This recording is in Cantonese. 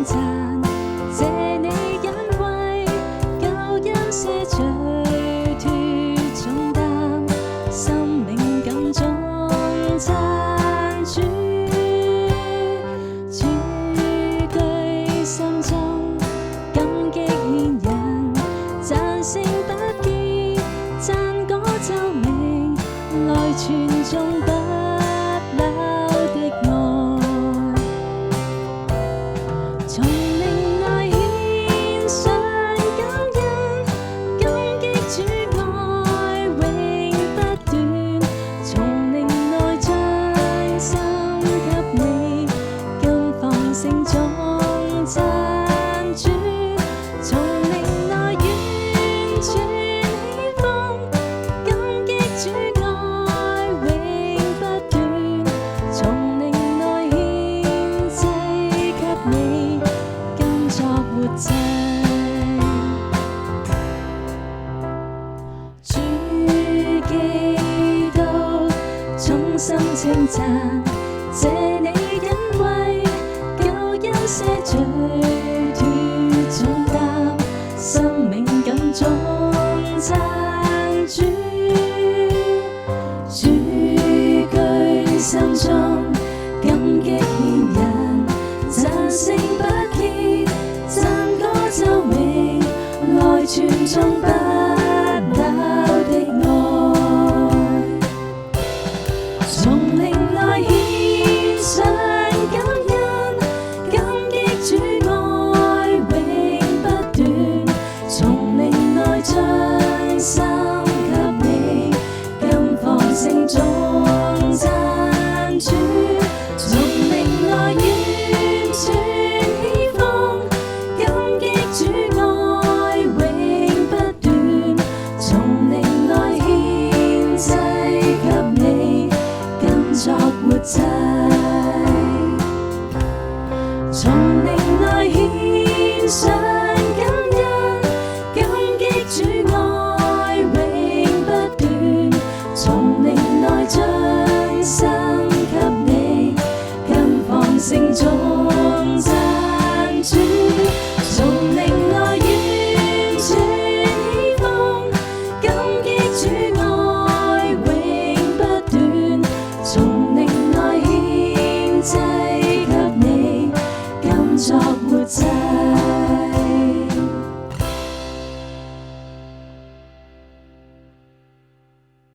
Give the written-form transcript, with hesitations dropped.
讚，謝你因為救恩赦除脫重擔，生命感中讚主，主居心中感激獻人，讚聲不絕，讚歌奏鳴，來傳頌不朽的愛，從靈內獻上感恩，感激主愛永不斷，從靈內將心給你，今放聲中讚主，從靈內完全起風，感激主愛永不斷，從靈內獻祭給你，今作活祭。主基督，衷心稱讚，謝你因為救恩赦除脫重擔，生命感中讚主。